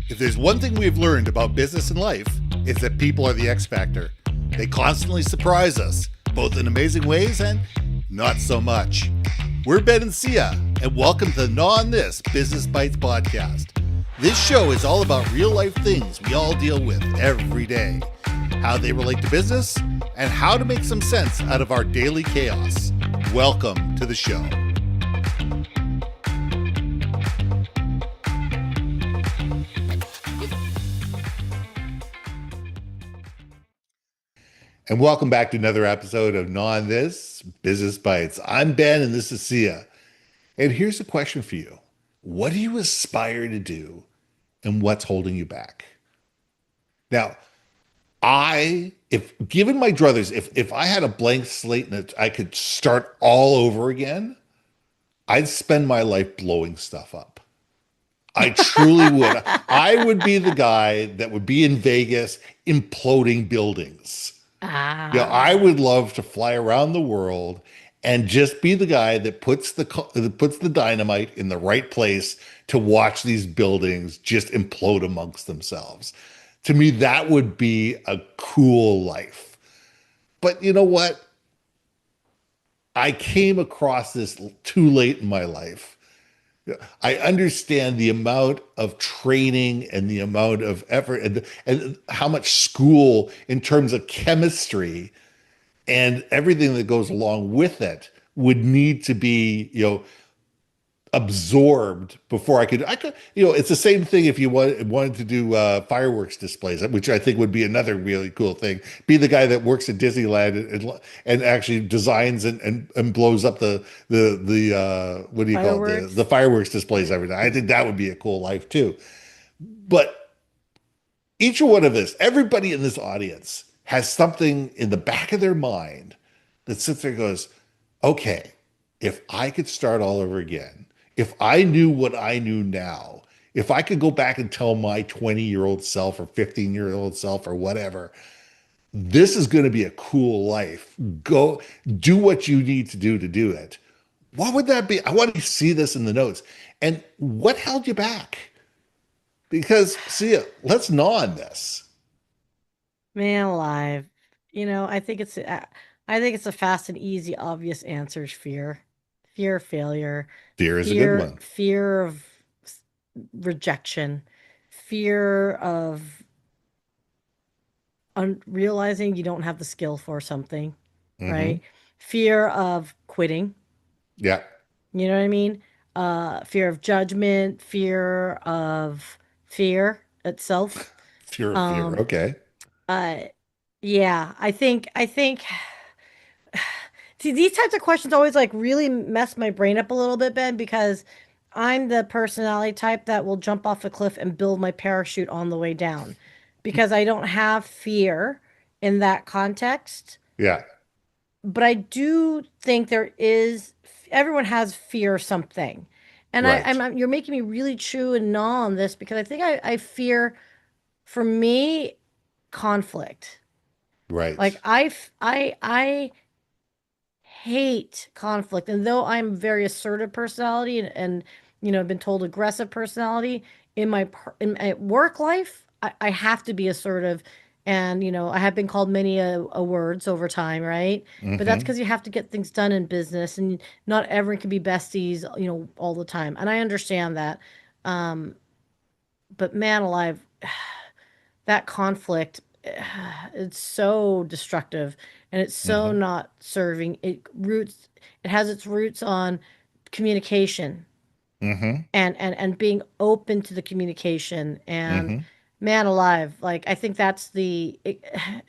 If there's one thing we've learned about business and life, it's that people are the X factor. They constantly surprise us, both in amazing ways and not so much. We're Ben and Syya, and welcome to the Gnaw on This Business Bites podcast. This show is all about real life things we all deal with every day, how they relate to business, and how to make some sense out of our daily chaos. Welcome to the show. And welcome back to another episode of Gnaw on This Business Bites. I'm Ben and this is Syya. And here's a question for you. What do you aspire to do and what's holding you back? Now, if given my druthers, if I had a blank slate and I could start all over again, I'd spend my life blowing stuff up. I truly would. I would be the guy that would be in Vegas imploding buildings. I would love to fly around the world and just be the guy that puts the dynamite in the right place to watch these buildings just implode amongst themselves. To me, that would be a cool life. But you know what? I came across this too late in my life. I understand the amount of training and the amount of effort and how much school in terms of chemistry and everything that goes along with it would need to be, absorbed before I could, it's the same thing if you wanted to do fireworks displays, which I think would be another really cool thing. Be the guy that works at Disneyland and actually designs and blows up the what do you call it? The fireworks displays every day. I think that would be a cool life too. But each one of us, everybody in this audience has something in the back of their mind that sits there and goes, okay, if I could start all over again, if I knew what I knew now, if I could go back and tell my 20-year-old self or 15-year-old self or whatever, this is going to be a cool life. Go do what you need to do it. What would that be? I want to see this in the notes. And what held you back? Because, see, let's gnaw on this. Man alive. I think it's a fast and easy, obvious answer is fear. Fear of failure, Fear is a good one. fear of rejection, fear of realizing you don't have the skill for something, Mm-hmm. right? Fear of quitting. Yeah. You know what I mean? Fear of judgment, fear itself. Fear of fear. Um, Okay. uh, yeah, I think see, these types of questions always like really mess my brain up a little bit, Ben, because I'm the personality type that will jump off a cliff and build my parachute on the way down because I don't have fear in that context. Yeah. But I do think everyone has fear of something. And Right. you're making me really chew and gnaw on this because I think I fear, for me, conflict. Right. Like I hate conflict. And though I'm very assertive personality and I've been told aggressive personality in my work life, I have to be assertive. And, I have been called many a words over time, right? But that's Mm-hmm. because you have to get things done in business and not everyone can be besties, all the time. And I understand that. Um, but man alive, that conflict, it's so destructive and it's so Mm-hmm. not serving. It has its roots on communication Mm-hmm. and being open to the communication and Mm-hmm. man alive. Like, I think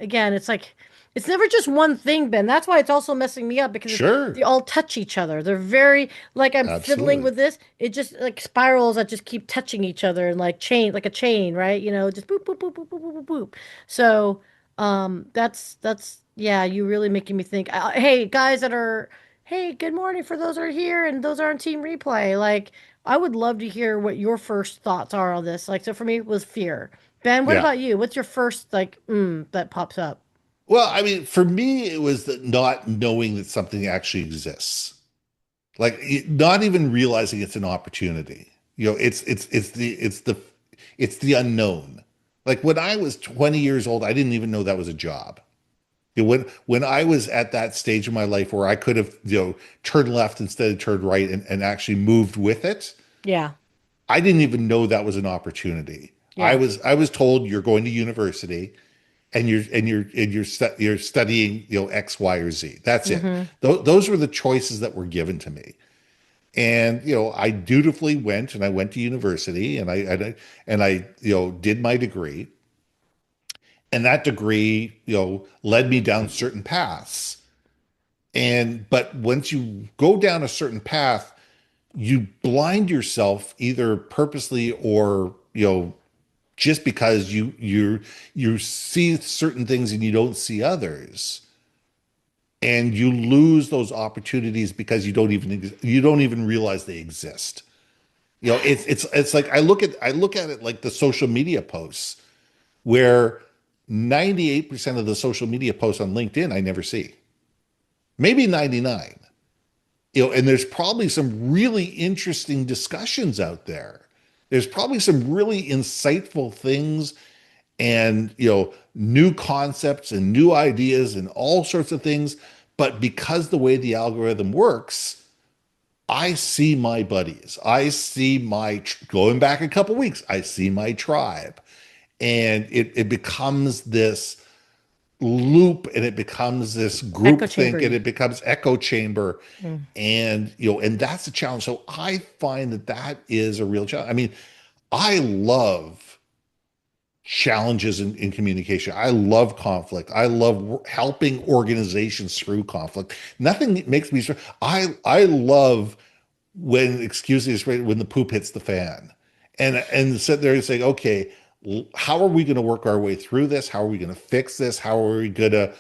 again, it's like, it's never just one thing, Ben. That's why it's also messing me up because Sure. they all touch each other. They're very, like, I'm fiddling Absolutely. with this. It just like spirals that just keep touching each other and like a chain, right? Just boop, boop, boop, boop, boop, boop, boop, boop. So, yeah, you really making me think. Hey, guys hey, good morning for those that are here and those are on team replay. Like, I would love to hear what your first thoughts are on this. Like, so for me, it was fear. Ben, what Yeah. about you? What's your first that pops up? Well, I mean, for me, it was the not knowing that something actually exists, like not even realizing it's an opportunity. It's the it's the unknown. Like when I was 20 years old, I didn't even know that was a job. When I was at that stage of my life where I could have, turned left instead of turned right and actually moved with it, Yeah. I didn't even know that was an opportunity. Yeah. I was told you're going to university and you're studying, X, Y, or Z. That's it. Hmm. Those were the choices that were given to me. And I dutifully went and I went to university and I did my degree. And that degree, led me down certain paths. And but once you go down a certain path, you blind yourself either purposely or, just because you see certain things and you don't see others. And you lose those opportunities because you don't even realize they exist. It's like I look at it like the social media posts where 98% of the social media posts on LinkedIn I never see. Maybe 99. And there's probably some really interesting discussions out there. There's probably some really insightful things and, new concepts and new ideas and all sorts of things. But because the way the algorithm works, I see my buddies. I see going back a couple weeks, I see my tribe. And it becomes this loop and it becomes this Echo group think and chambery. it becomes echo chamber. Mm. And, and that's a challenge. So I find that that is a real challenge. I mean, I love challenges in communication. I love conflict. I love helping organizations through conflict. Nothing makes me. I love when, excuse me, when the poop hits the fan, and sit there and say, okay, how are we going to work our way through this? How are we going to fix this? How are we going to,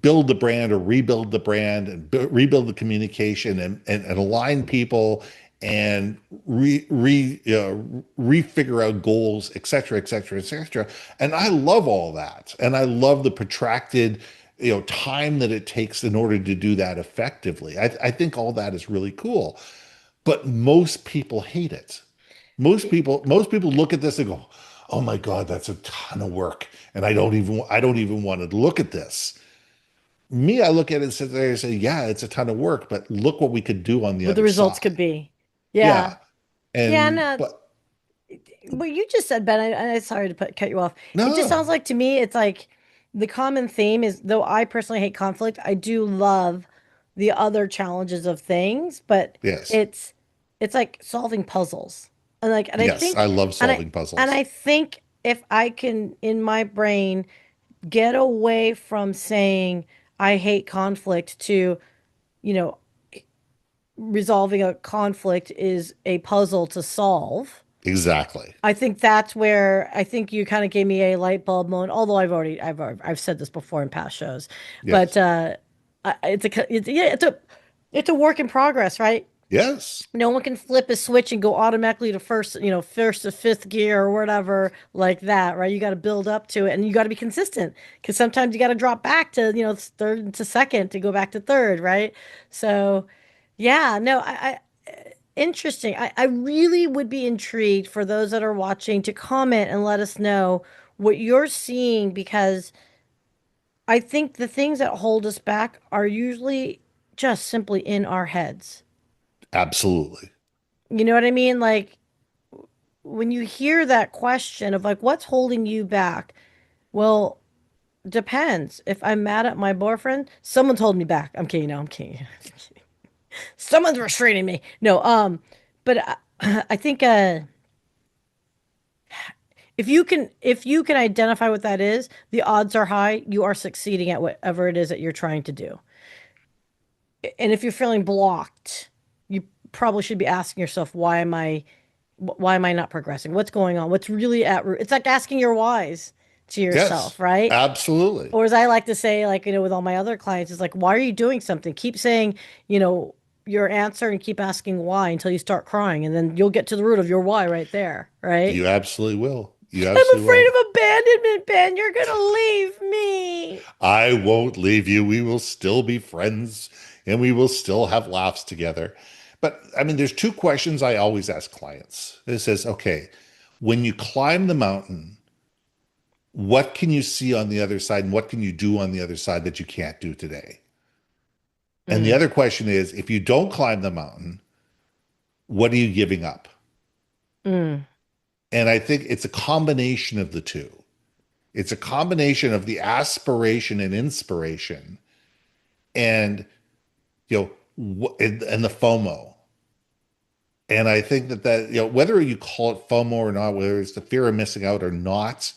build the brand or rebuild the brand and rebuild the communication and align people and refigure out goals, et cetera, et cetera, et cetera. And I love all that, and I love the protracted time that it takes in order to do that effectively. I think all that is really cool, but most people hate it. Most people look at this and go, "Oh my God, that's a ton of work," and I don't even want to look at this. Me, I look at it and sit there and say, "Yeah, it's a ton of work, but look what we could do on the What the other results could side." be. Yeah. Yeah, Yeah, and no, but what you just said, Ben, I sorry to cut you off. It just sounds no, like to me, it's like the common theme is, though I personally hate conflict, I do love the other challenges of things, but yes, it's it's like solving puzzles. And like, yes, I love and I solving and puzzles. I think if I can in my brain get away from saying I hate conflict to, you know, resolving a conflict is a puzzle to solve. Exactly. I think that's where I think you kind of gave me a light bulb moment. Although I've said this before in past shows, but Yes. it's a work in progress, right? Yes. No one can flip a switch and go automatically to first to fifth gear or whatever like that, right? You got to build up to it and you got to be consistent because sometimes you got to drop back to, third to second to go back to third, right? So, yeah, no, interesting. I really would be intrigued for those that are watching to comment and let us know what you're seeing because I think the things that hold us back are usually just simply in our heads. Absolutely. You know what I mean? Like, when you hear that question of like what's holding you back, well, depends. If I'm mad at my boyfriend, someone's holding me back. I'm kidding. No, I'm kidding. Someone's restraining me. No, but I think if you can identify what that is, the odds are high you are succeeding at whatever it is that you're trying to do. And if you're feeling blocked, you probably should be asking yourself, why am I not progressing? What's going on? What's really at root? It's like asking your whys to Yes. yourself, right? Absolutely. Or as I like to say, like, with all my other clients, it's like, why are you doing something? Keep saying, your answer and keep asking why until you start crying. And then you'll get to the root of your why right there, right? You absolutely will. You I'm absolutely afraid will. of abandonment, Ben. You're gonna leave me. I won't leave you. We will still be friends and we will still have laughs together. But I mean, there's two questions I always ask clients. It says, okay, when you climb the mountain, what can you see on the other side and what can you do on the other side that you can't do today? And the Mm, other question is, if you don't climb the mountain, what are you giving up? mm, And I think it's a combination of the two. It's a combination of the aspiration and inspiration and and the FOMO. And I think that whether you call it FOMO or not, whether it's the fear of missing out or not,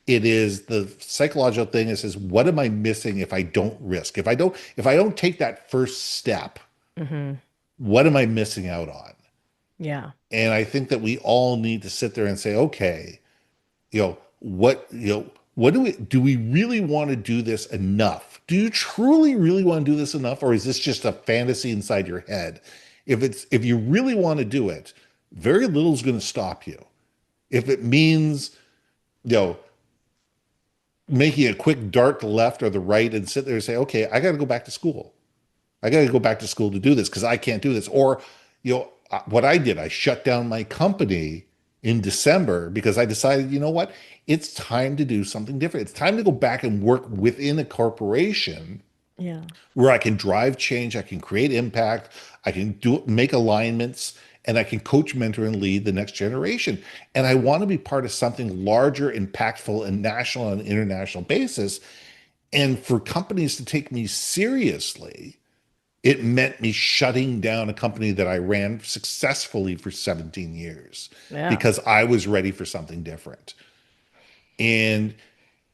it is the psychological thing is what am I missing if I don't risk? If I don't take that first step, hmm. what am I missing out on? Yeah. And I think that we all need to sit there and say, okay, what do we really want to do this enough? Do you truly really want to do this enough, or is this just a fantasy inside your head? If you really want to do it, very little is going to stop you. If it means, you know, making a quick dart to the left or the right and sit there and say, okay, I got to go back to school. I got to go back to school to do this because I can't do this. Or, what I did, I shut down my company in December because I decided, you know what? It's time to do something different. It's time to go back and work within a corporation Yeah. where I can drive change, I can create impact, I can make alignments, and I can coach, mentor, and lead the next generation. And I want to be part of something larger, impactful, and national and international basis. And for companies to take me seriously, it meant me shutting down a company that I ran successfully for 17 years Yeah. because I was ready for something different. And,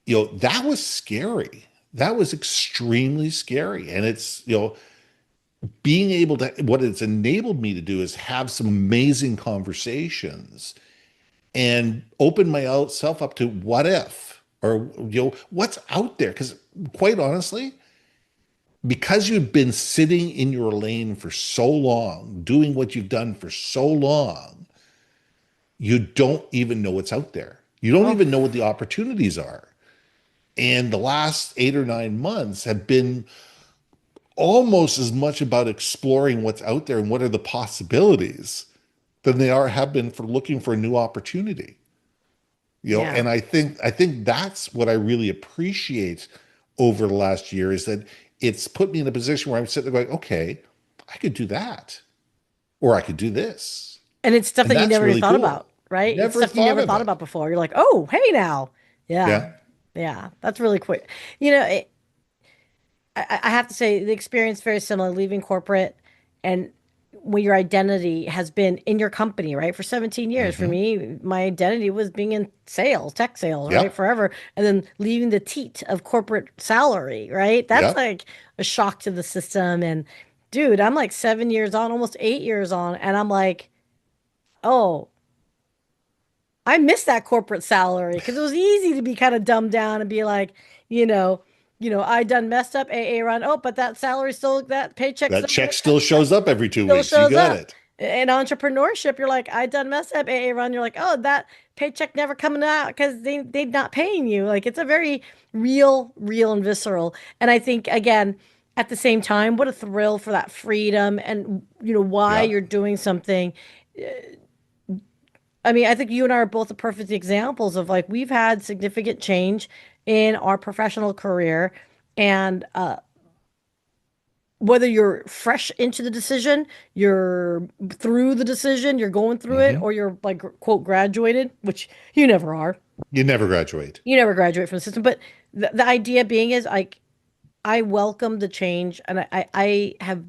that was scary. That was extremely scary. And it's, being able to, what it's enabled me to do is have some amazing conversations and open myself up to what if, or, what's out there. Because quite honestly, because you've been sitting in your lane for so long, doing what you've done for so long, you don't even know what's out there. You don't Oh, even know what the opportunities are. And the last 8 or 9 months have been almost as much about exploring what's out there and what are the possibilities than they have been for looking for a new opportunity. yeah. And I think that's what I really appreciate over the last year is that it's put me in a position where I'm sitting there going, okay, I could do that, or I could do this. And it's stuff And that you that's never even really thought cool. about, right? It's Never stuff you thought never of thought it. about before. You're like, oh, hey now. Yeah. Yeah. Yeah. That's really quick. You know, I have to say the experience very similar, leaving corporate and when your identity has been in your company, right? For 17 years. For Hmm. me, my identity was being in sales, tech sales, right? Yep. Forever. And then leaving the teat of corporate salary, right? That's Yep. like a shock to the system. And dude, I'm like 7 years on, almost 8 years on, and I'm like, oh, I miss that corporate salary because it was easy to be kind of dumbed down and be like, you know, I done messed up AA run. Oh, but that salary still, that paycheck That still check still shows up every two still weeks. You shows got up. it. In entrepreneurship, you're like, I done messed up AA run. You're like, oh, that paycheck never coming out because they not paying you. Like it's a very real and visceral. And I think again, at the same time, what a thrill for that freedom and why you're Yep. doing something. I mean, I think you and I are both the perfect examples of like we've had significant change in our professional career, and whether you're fresh into the decision, you're through the decision, you're going through it, Hmm. or you're like quote graduated, which you never are. You never graduate. You never graduate from the system, but the idea being is like I welcome the change, and I have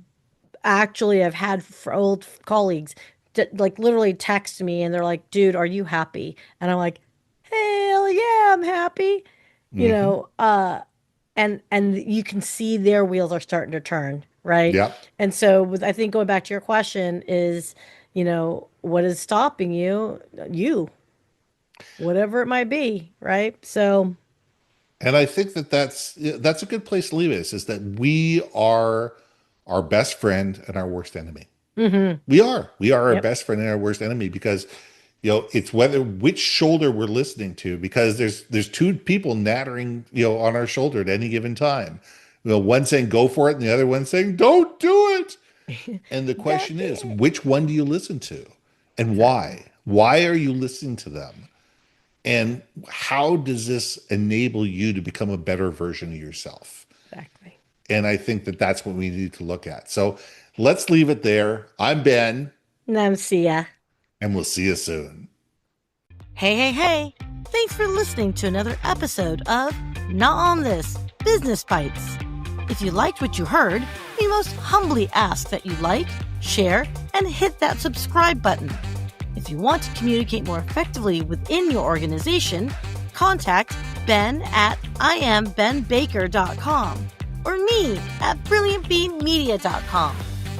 actually I've had old colleagues that like literally text me and they're like, "Dude, are you happy?" And I'm like, "Hell yeah, I'm happy." You Hmm. know, and you can see their wheels are starting to turn, right? Yep. And so with I think going back to your question is, what is stopping you? You, whatever it might be, right? So, And I think that that's a good place to leave it, is that we are our best friend and our worst enemy. hmm. We are our Yep, best friend and our worst enemy because it's whether which shoulder we're listening to, because there's two people nattering on our shoulder at any given time. One saying go for it and the other one saying don't do it. And the that question is, it. which one do you listen to and Exactly. why? Why are you listening to them? And how does this enable you to become a better version of yourself? Exactly. And I think that that's what we need to look at. So let's leave it there. I'm Ben, And I'm Sia. and we'll see you soon. Hey, hey, hey. Thanks for listening to another episode of Not On This Business Bites. If you liked what you heard, we most humbly ask that you like, share, and hit that subscribe button. If you want to communicate more effectively within your organization, contact Ben at IamBenBaker.com or me at BrilliantBeanMedia.com.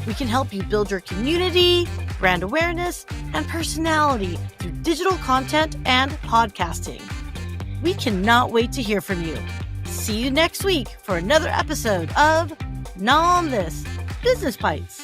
We can help you build your community, brand awareness, and personality through digital content and podcasting. We cannot wait to hear from you. See you next week for another episode of Not On This Business Bites.